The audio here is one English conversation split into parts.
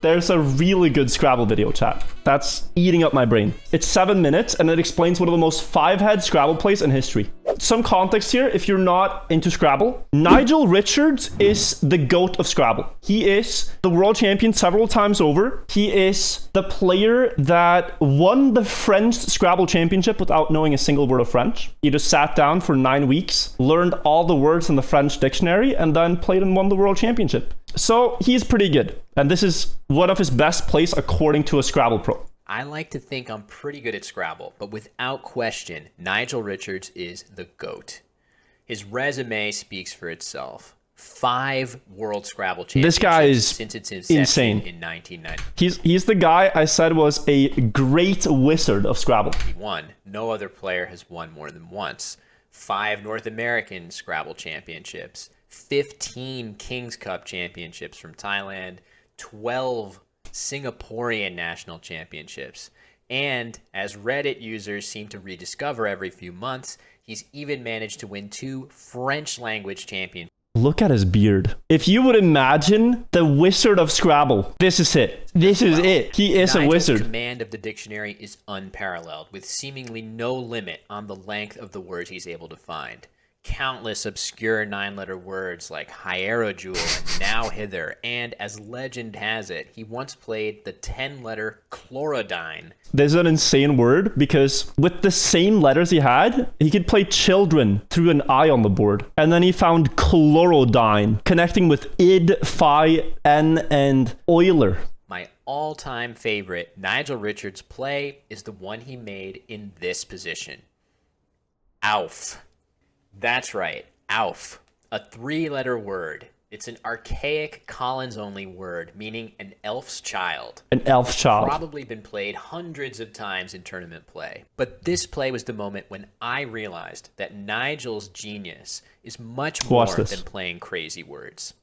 There's a really good Scrabble video, chat. That's eating up my brain. It's 7 minutes, and it explains one of the most five-head Scrabble plays in history. Some context here, if you're not into Scrabble. Nigel Richards is the GOAT of Scrabble. He is the world champion several times over. He is the player that won the French Scrabble championship without knowing a single word of French. He just sat down for 9 weeks, learned all the words in the French dictionary, and then played and won the world championship. So he's pretty good. And this is one of his best plays according to a Scrabble pro. I like to think I'm pretty good at Scrabble, but without question, Nigel Richards is the GOAT. His resume speaks for itself. 5 World Scrabble Championships this guy is since its inception insane. In 1990. He's the guy I said was a great wizard of Scrabble. He won. No other player has won more than once. 5 North American Scrabble Championships. 15 King's Cup Championships from Thailand. 12 Singaporean national championships. And as Reddit users seem to rediscover every few months, he's even managed to win 2 French language championships. Look at his beard. If you would imagine the wizard of Scrabble, this is it. This is it. He is a wizard. Nigel's command of the dictionary is unparalleled, with seemingly no limit on the length of the words he's able to find. Countless obscure 9-letter words like hierojule and now hither, and as legend has it, he once played the 10-letter chlorodyne. There's an insane word because with the same letters he had, he could play children through an I on the board. And then he found chlorodyne, connecting with id, phi, n, and Euler. My all-time favorite Nigel Richards play is the one he made in this position. Auf. That's right, Auf, a 3-letter word. It's an archaic Collins-only word, meaning an elf's child. An elf child. Probably been played hundreds of times in tournament play. But this play was the moment when I realized that Nigel's genius is much more than playing crazy words.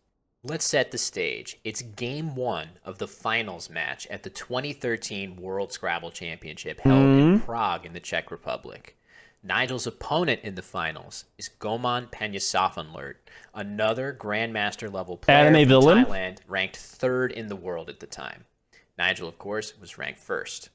Let's set the stage. It's game 1 of the finals match at the 2013 World Scrabble Championship held in Prague in the Czech Republic. Nigel's opponent in the finals is Goman Panyasafanlert, another Grandmaster level player from Thailand, ranked 3rd in the world at the time. Nigel, of course, was ranked 1st.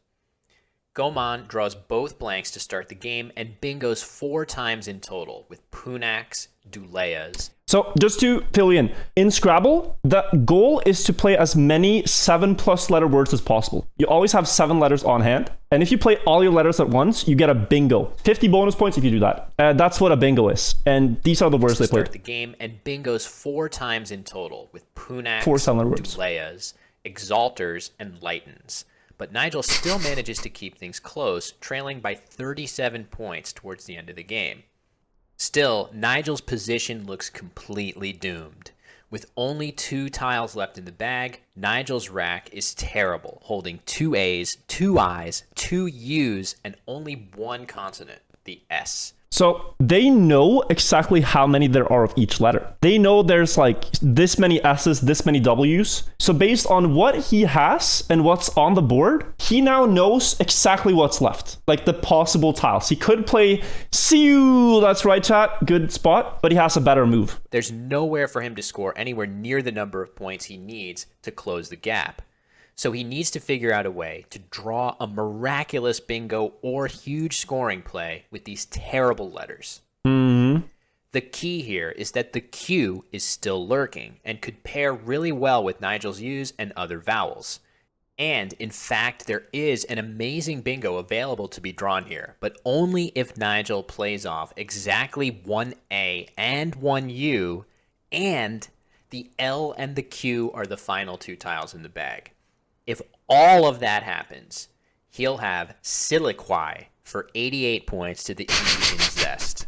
Goman draws both blanks to start the game and bingos 4 times in total with Punaks, Duleas. So just to fill you in Scrabble, the goal is to play as many 7+ letter words as possible. You always have 7 letters on hand. And if you play all your letters at once, you get a bingo. 50 bonus points if you do that. That's what a bingo is. And these are the words they played. Start the game and bingos 4 times in total with Punaks, 4 7-letter words. Duleas, Exalters, and Lightens. But Nigel still manages to keep things close, trailing by 37 points towards the end of the game. Still, Nigel's position looks completely doomed. With only 2 tiles left in the bag, Nigel's rack is terrible, holding 2 A's, 2 I's, 2 U's, and only 1 consonant, the S. So they know exactly how many there are of each letter. They know there's like this many S's, this many W's. So based on what he has and what's on the board, he now knows exactly what's left, like the possible tiles. He could play Siu, that's right, chat, good spot, but he has a better move. There's nowhere for him to score anywhere near the number of points he needs to close the gap. So he needs to figure out a way to draw a miraculous bingo or huge scoring play with these terrible letters. The key here is that the Q is still lurking and could pair really well with Nigel's U's and other vowels. And in fact, there is an amazing bingo available to be drawn here, but only if Nigel plays off exactly 1 A and 1 U, and the L and the Q are the final 2 tiles in the bag. If all of that happens, he'll have Siliquai for 88 points to the E in Zest.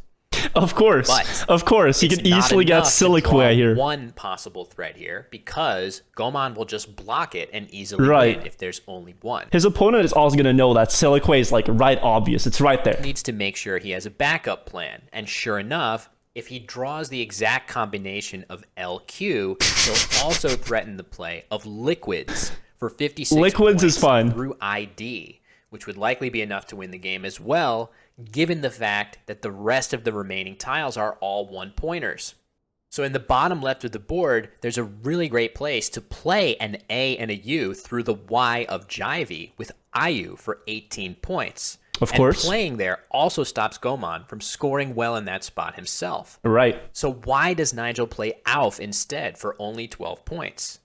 Of course, he can easily get Siliquai here. One possible threat here, because Goman will just block it and easily win if there's only 1. His opponent is also going to know that Siliquai is like right obvious. It's right there. He needs to make sure he has a backup plan. And sure enough, if he draws the exact combination of LQ, he'll also threaten the play of Liquids for 56 Liquids points is fine through ID, which would likely be enough to win the game as well, given the fact that the rest of the remaining tiles are all 1-pointers. So in the bottom left of the board, there's a really great place to play an A and a U through the Y of Jivey with Ayu for 18 points. Of course. And playing there also stops Goman from scoring well in that spot himself. Right. So why does Nigel play Alf instead for only 12 points?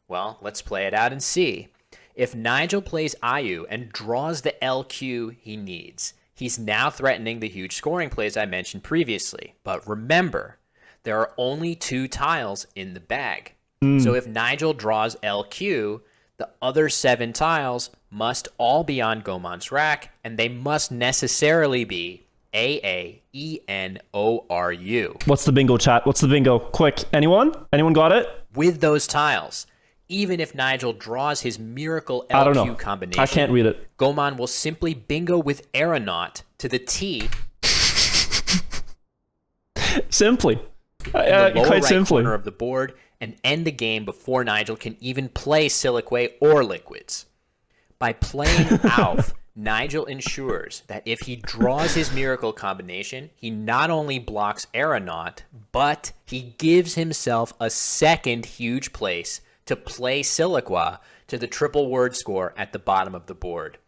Well, let's play it out and see. If Nigel plays Ayu and draws the LQ he needs, he's now threatening the huge scoring plays I mentioned previously. But remember, there are only 2 tiles in the bag. So if Nigel draws LQ, the other 7 tiles must all be on Goman's rack, and they must necessarily be AAENORU. What's the bingo, chat? What's the bingo? Quick. Anyone? Anyone got it? With those tiles, even if Nigel draws his miracle I don't know. LQ combination, I can't read it. Goman will simply bingo with Aeronaut to the T. Simply. In the lower Quite right simply. corner of the board and end the game before Nigel can even play Siliquay or Liquids. By playing Alf, Nigel ensures that if he draws his miracle combination, he not only blocks Aeronaut, but he gives himself a second huge place to play Siliqua to the triple word score at the bottom of the board.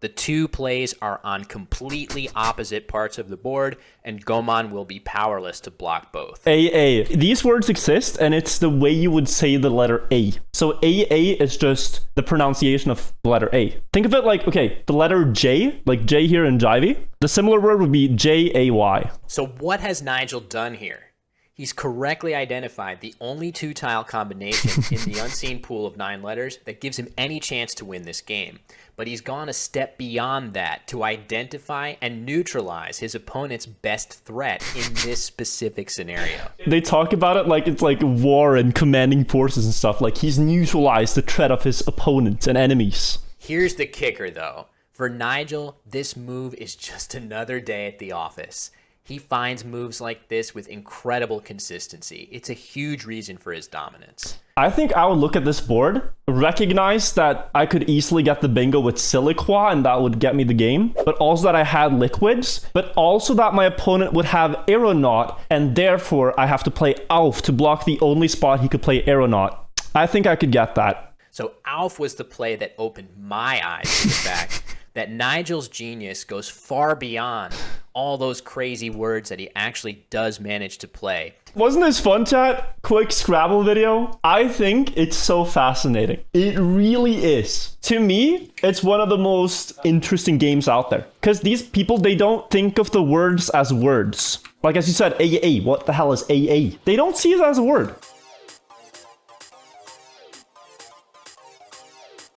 The 2 plays are on completely opposite parts of the board, and Goman will be powerless to block both. AA. These words exist, and it's the way you would say the letter A. So AA is just the pronunciation of the letter A. Think of it like, okay, the letter J, like J here in Jivey. The similar word would be JAY. So what has Nigel done here? He's correctly identified the only 2-tile combination in the unseen pool of 9 letters that gives him any chance to win this game. But he's gone a step beyond that to identify and neutralize his opponent's best threat in this specific scenario. They talk about it like it's like war and commanding forces and stuff. Like he's neutralized the threat of his opponents and enemies. Here's the kicker, though. For Nigel, this move is just another day at the office. He finds moves like this with incredible consistency. It's a huge reason for his dominance. I think I would look at this board, recognize that I could easily get the bingo with Siliqua and that would get me the game, but also that I had Liquids, but also that my opponent would have Aeronaut, and therefore I have to play Alf to block the only spot he could play Aeronaut. I think I could get that. So Alf was the play that opened my eyes to the fact that Nigel's genius goes far beyond all those crazy words that he actually does manage to play. Wasn't this fun, chat? Quick Scrabble video? I think it's so fascinating. It really is. To me, it's one of the most interesting games out there. Because these people, they don't think of the words as words. Like as you said, AA. What the hell is AA? They don't see it as a word.